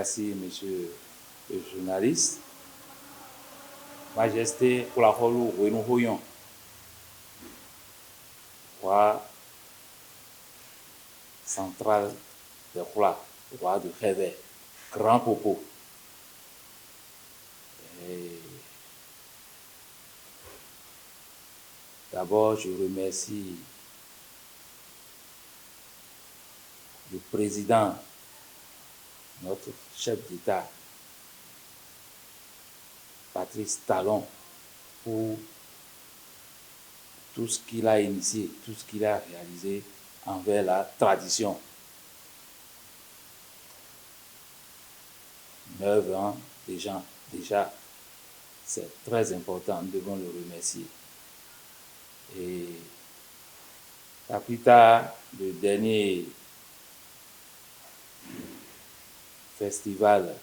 Merci, monsieur le journaliste. Majesté Kulaholu Wenuhoyon, roi central de Kula, roi de Réveil, grand popo. D'abord, je remercie le président, notre chef d'État, Patrice Talon, pour tout ce qu'il a initié, tout ce qu'il a réalisé envers la tradition. 9 ans déjà, c'est très important, nous devons le remercier. Et plus tard, le dernier festival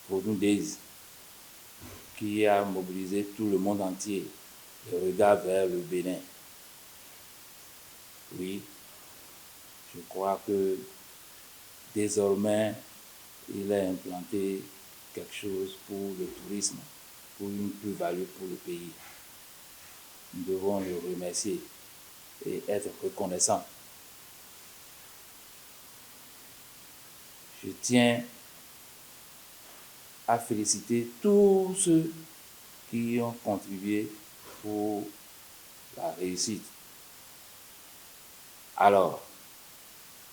Vodou Days, qui a mobilisé tout le monde entier, le regard vers le Bénin. Oui, je crois que désormais, il a implanté quelque chose pour le tourisme, pour une plus-value pour le pays. Nous devons le remercier et être reconnaissants. Je tiens à féliciter tous ceux qui ont contribué pour la réussite. Alors,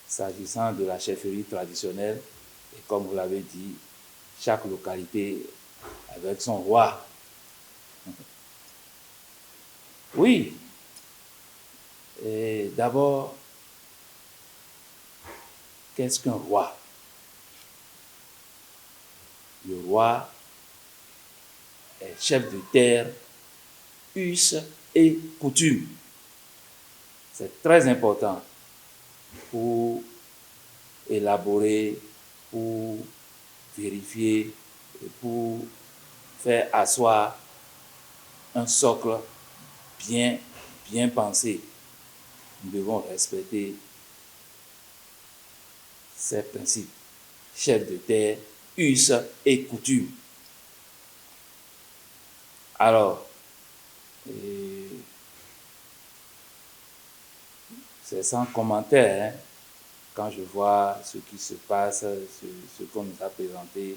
s'agissant de la chefferie traditionnelle, et comme vous l'avez dit, chaque localité avec son roi. Oui, et d'abord, qu'est-ce qu'un roi? Le roi est chef de terre, us et coutume. C'est très important pour élaborer, pour vérifier, et pour faire asseoir un socle bien pensé. Nous devons respecter ces principes. Chef de terre, us et coutume. Alors, c'est sans commentaire, hein, quand je vois ce qui se passe, ce qu'on nous a présenté.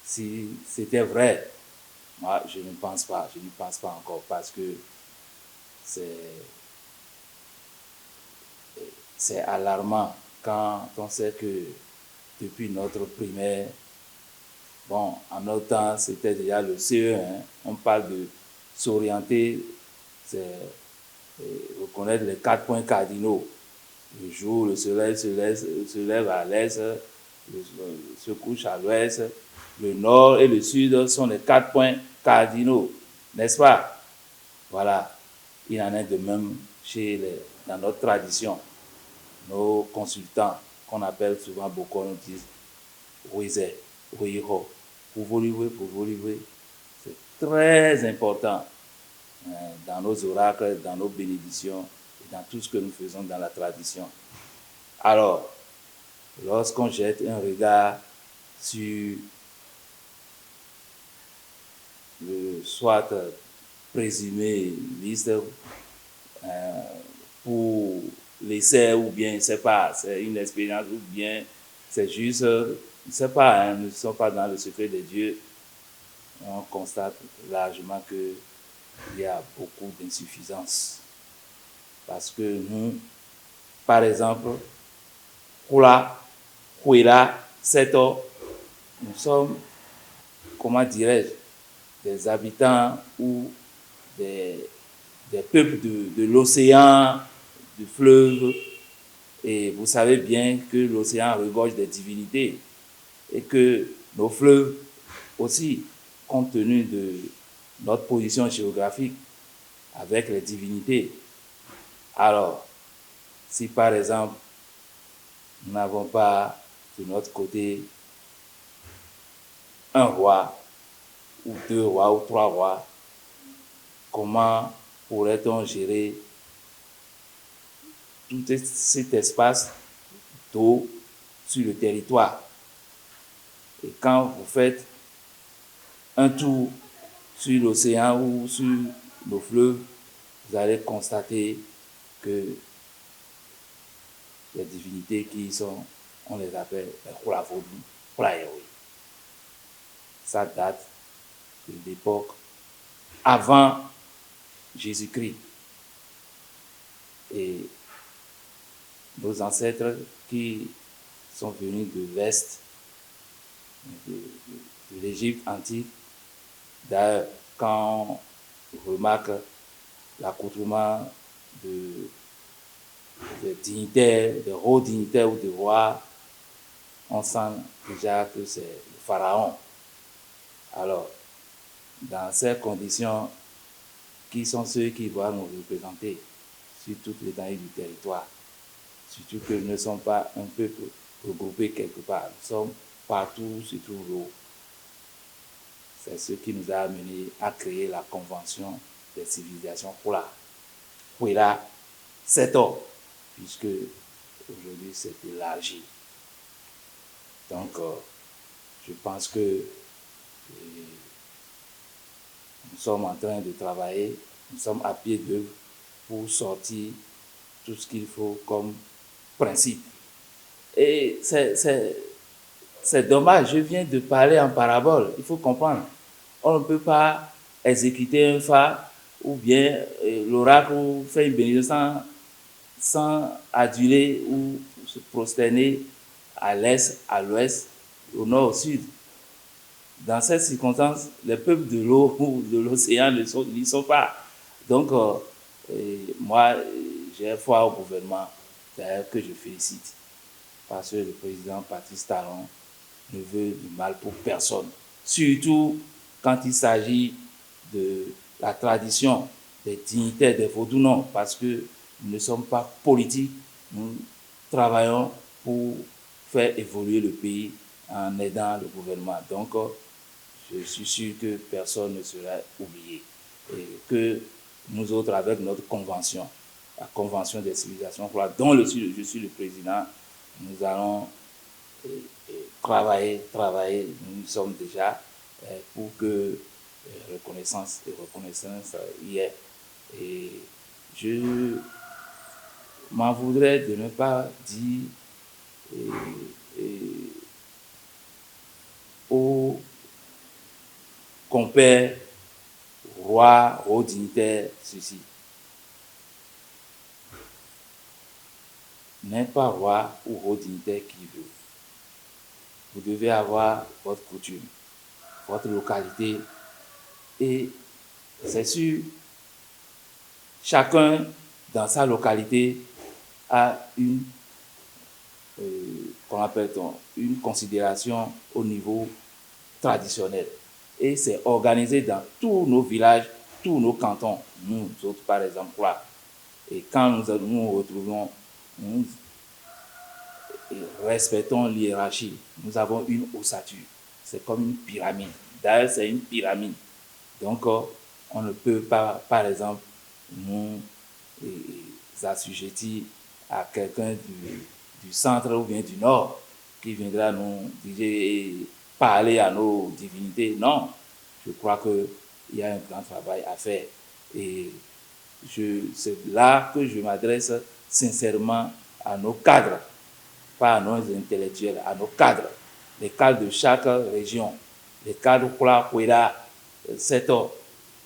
Si c'était vrai, moi je ne pense pas, je n'y pense pas encore, parce que c'est alarmant quand on sait que depuis notre primaire, bon, en notre temps, c'était déjà le CE1, hein, on parle de s'orienter, c'est reconnaître les 4 points cardinaux. Le jour, le soleil se lève à l'est, se couche à l'ouest, le nord et le sud sont les 4 points cardinaux, n'est-ce pas? Voilà, il en est de même dans notre tradition. Nos consultants, qu'on appelle souvent beaucoup, nous disent Ouizé, Ouiho, pour vous c'est très important dans nos oracles, dans nos bénédictions et dans tout ce que nous faisons dans la tradition. Alors, lorsqu'on jette un regard sur le soit présumé liste pour l'essai, ou bien, je ne sais pas, c'est une expérience, ou bien c'est juste, je ne sais pas, hein, nous ne sommes pas dans le secret de Dieu, on constate largement qu'il y a beaucoup d'insuffisance. Parce que nous, par exemple, Kula, Huela, Seto, nous sommes, comment dirais-je, des habitants ou des peuples de l'océan, du fleuve, et vous savez bien que l'océan regorge des divinités et que nos fleuves aussi, compte tenu de notre position géographique avec les divinités. Alors, si par exemple, nous n'avons pas de notre côté un roi, ou 2 rois, ou 3 rois, comment pourrait-on gérer tout cet espace d'eau sur le territoire? Et quand vous faites un tour sur l'océan ou sur nos fleuves, vous allez constater que les divinités qui y sont, on les appelle les Hula Vodou, Hula Ewe. Ça date de l'époque avant Jésus-Christ. Et nos ancêtres qui sont venus de l'Est, de l'Égypte antique, d'ailleurs, quand on remarque l'accoutrement de dignitaires, de hauts dignitaires ou de rois, on sent déjà que c'est le pharaon. Alors, dans ces conditions, qui sont ceux qui vont nous représenter sur toute l'étendue du territoire? Surtout que nous ne sommes pas un peuple regroupé quelque part. Nous sommes partout sur tout l'eau. C'est ce qui nous a amené à créer la Convention des civilisations Hula. Hula, 7 ans, puisque aujourd'hui c'est élargi. Donc, je pense que nous sommes en train de travailler, nous sommes à pied d'œuvre pour sortir tout ce qu'il faut comme principe. Et c'est dommage, je viens de parler en parabole, il faut comprendre. On ne peut pas exécuter un phare ou bien l'oracle ou faire une bénédiction sans aduler ou se prosterner à l'est, à l'ouest, au nord, au sud. Dans ces circonstances, les peuples de l'eau ou de l'océan n'y sont pas. Donc, moi, j'ai foi au gouvernement, d'ailleurs que je félicite, parce que le président Patrice Talon ne veut du mal pour personne. Surtout quand il s'agit de la tradition des dignitaires des Vaudou, non, parce que nous ne sommes pas politiques, nous travaillons pour faire évoluer le pays en aidant le gouvernement. Donc, je suis sûr que personne ne sera oublié et que nous autres, avec notre convention, la Convention des civilisations, dont je suis le président, nous allons travailler, nous sommes déjà pour que reconnaissance y ait. Et je m'en voudrais de ne pas dire aux compères, rois, hauts dignitaires, ceci. N'est pas roi ou haut dignitaire qui veut. Vous devez avoir votre coutume, votre localité, et c'est sûr, chacun dans sa localité a une, qu'on appelle-t-on, une considération au niveau traditionnel. Et c'est organisé dans tous nos villages, tous nos cantons, nous autres par exemple. Et quand nous retrouvons, nous respectons l'hiérarchie. Nous avons une ossature. C'est comme une pyramide. D'ailleurs, c'est une pyramide. Donc, on ne peut pas, par exemple, nous assujettir à quelqu'un du centre ou bien du nord qui viendra nous parler à nos divinités. Non, je crois qu'il y a un grand travail à faire. Et c'est là que je m'adresse sincèrement à nos cadres, pas à nos intellectuels, à nos cadres, les cadres de chaque région, les cadres Kouela, Seto,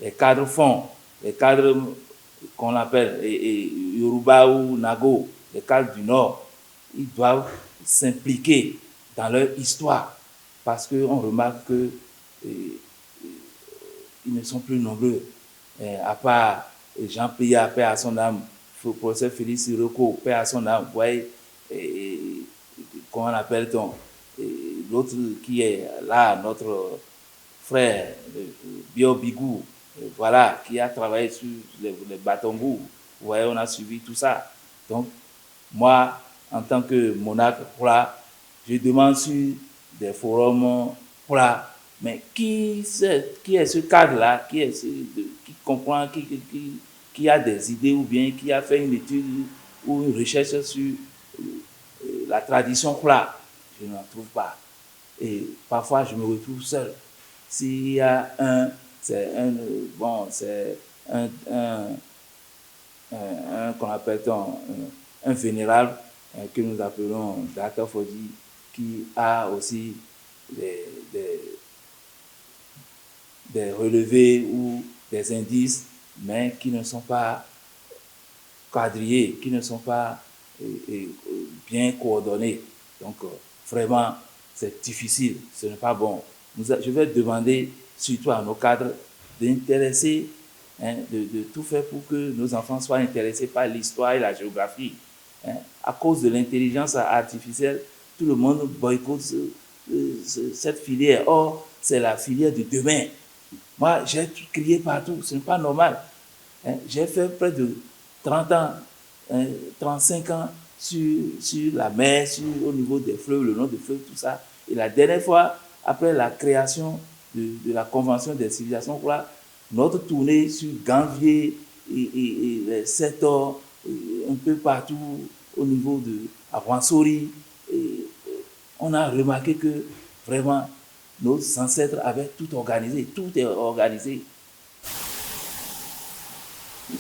les cadres Fon, les cadres qu'on appelle Yoruba ou Nago, les cadres du Nord. Ils doivent s'impliquer dans leur histoire parce qu'on remarque qu'ils ne sont plus nombreux. À part Jean Plia, paix à son âme, professeur Félix Siroko, paix à son âme, vous voyez, comment appelle-t-on, l'autre qui est là, notre frère Bio Bigou, voilà, qui a travaillé sur les bâtons-bouts. Vous voyez, on a suivi tout ça. Donc, moi, en tant que monarque, je demande sur des forums, mais qui est ce cadre-là, qui comprend, qui a des idées ou bien qui a fait une étude ou une recherche sur la tradition, je n'en trouve pas. Et parfois, je me retrouve seul. S'il y a c'est qu'on appelle un vénérable que nous appelons Dr. Fodi, qui a aussi des, des, des relevés ou des indices, mais qui ne sont pas quadrillés, qui ne sont pas bien coordonnés. Donc, vraiment, c'est difficile, ce n'est pas bon. Je vais demander, surtout à nos cadres, d'intéresser, de tout faire pour que nos enfants soient intéressés par l'histoire et la géographie. À cause de l'intelligence artificielle, tout le monde boycotte cette filière. Or, c'est la filière de demain. Moi, j'ai crié partout, ce n'est pas normal. J'ai fait près de 30 ans, 35 ans sur la mer, au niveau des fleuves, le long des fleuves, tout ça. Et la dernière fois, après la création de la Convention des civilisations, notre tournée sur Ganvier et les Sétor, un peu partout au niveau de Rwansori, on a remarqué que vraiment nos ancêtres avaient tout organisé, tout est organisé.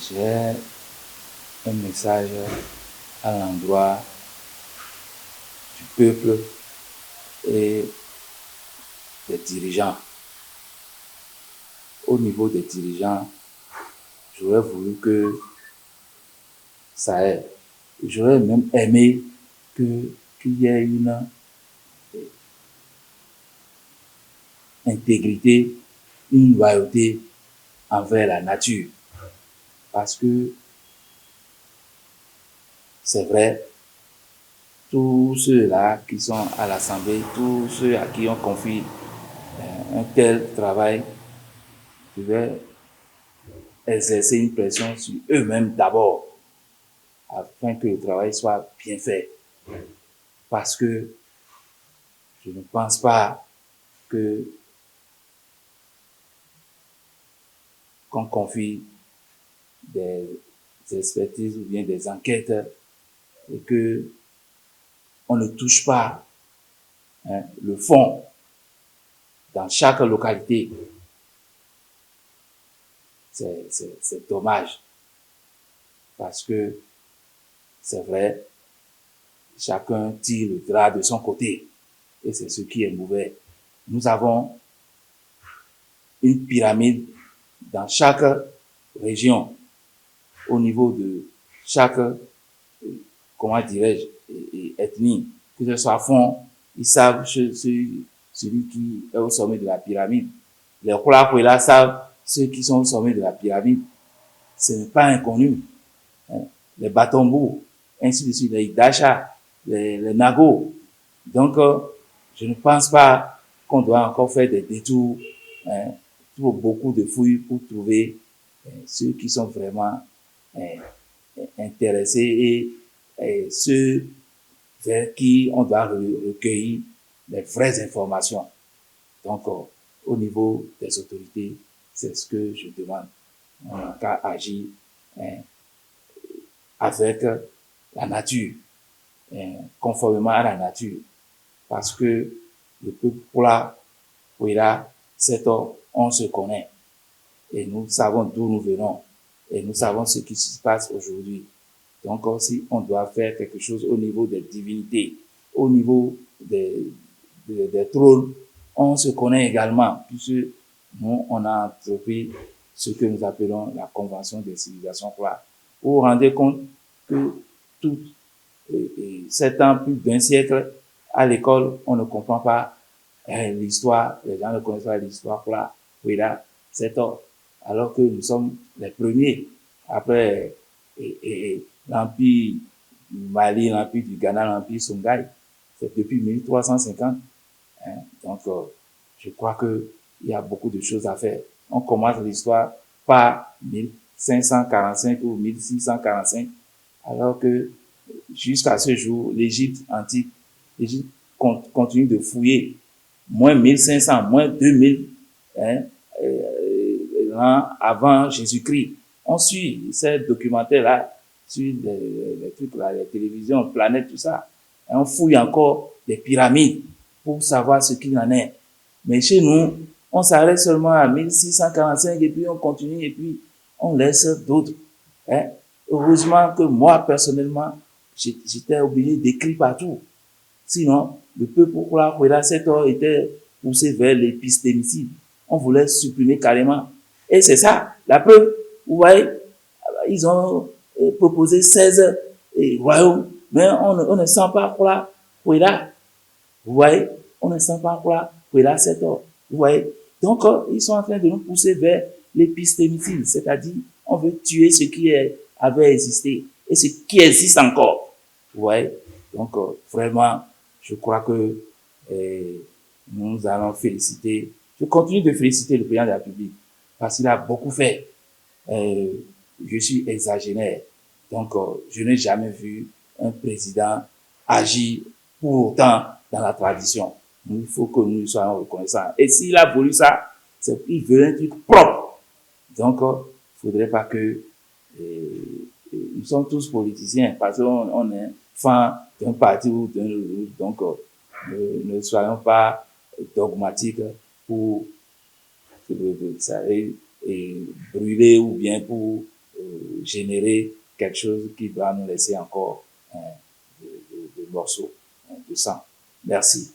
J'ai un message à l'endroit du peuple et des dirigeants. Au niveau des dirigeants, j'aurais voulu que ça aille. J'aurais même aimé qu'il y ait une intégrité, une loyauté envers la nature. Parce que c'est vrai, tous ceux-là qui sont à l'Assemblée, tous ceux à qui on confie un tel travail, devaient exercer une pression sur eux-mêmes d'abord, afin que le travail soit bien fait. Parce que je ne pense pas qu'on confie des expertises ou bien des enquêtes et que on ne touche pas le fond dans chaque localité. C'est dommage. Parce que c'est vrai, chacun tire le drap de son côté. Et c'est ce qui est mauvais. Nous avons une pyramide dans chaque région, au niveau de chaque, comment dirais-je, ethnie, que ce soit fond, ils savent celui qui est au sommet de la pyramide. Les Kula savent ceux qui sont au sommet de la pyramide. Ce n'est pas inconnu. Les Batombo, ainsi de suite, les Dacha, les Nago. Donc, je ne pense pas qu'on doit encore faire des détours, pour beaucoup de fouilles pour trouver ceux qui sont vraiment intéressés et ceux vers qui on doit recueillir les vraies informations. Donc, au niveau des autorités, c'est ce que je demande. On n'a qu'à agir avec la nature, conformément à la nature. Parce que le peuple Kula, Sétor, on se connaît. Et nous savons d'où nous venons. Et nous savons ce qui se passe aujourd'hui. Donc aussi, on doit faire quelque chose au niveau des divinités, au niveau des trônes. On se connaît également, puisque nous, on a entrepris ce que nous appelons la Convention des civilisations. Vous vous rendez compte que tout 7 ans, plus d'1 siècle, à l'école, on ne comprend pas l'histoire, les gens ne connaissent pas l'histoire, là, 7 ans. Alors que nous sommes les premiers, après l'Empire du Mali, l'Empire du Ghana, l'Empire Songhai, c'est depuis 1350. Donc, je crois que il y a beaucoup de choses à faire. On commence l'histoire par 1545 ou 1645, alors que jusqu'à ce jour, l'Égypte antique, l'Égypte continue de fouiller. Moins 1500, moins 2000, ans avant Jésus-Christ. On suit ces documentaires-là sur les trucs là, les télévisions, planètes, tout ça. Et on fouille encore des pyramides. pour savoir ce qu'il en est. Mais chez nous, on s'arrête seulement à 1645 et puis on continue et puis on laisse d'autres. Hein. Heureusement que moi, personnellement, j'étais obligé d'écrire partout. Sinon, le peuple pour la Huela Setor était poussé vers l'épistémicisme. On voulait supprimer carrément. Et c'est ça, la preuve. Vous voyez, ils ont proposé 16 royaumes, mais on ne sent pas pour la Huela. Vous voyez, on ne sent pas pour la Huela Setor. Vous voyez, donc ils sont en train de nous pousser vers l'épistémicisme, c'est-à-dire on veut tuer ce qui avait existé et ce qui existe encore. Vous voyez, donc vraiment, je crois que nous allons féliciter. Je continue de féliciter le président de la République parce qu'il a beaucoup fait. Je suis exagéraire. Donc, je n'ai jamais vu un président agir pour autant dans la tradition. Il faut que nous soyons reconnaissants. Et s'il a voulu ça, c'est qu'il veut un truc propre. Donc, il ne faudrait pas que nous sommes tous politiciens parce qu'on est fan d'un parti ou d'un autre. Donc, ne soyons pas dogmatiques pour et brûler ou bien pour générer quelque chose qui va nous laisser encore de morceaux de sang. Merci.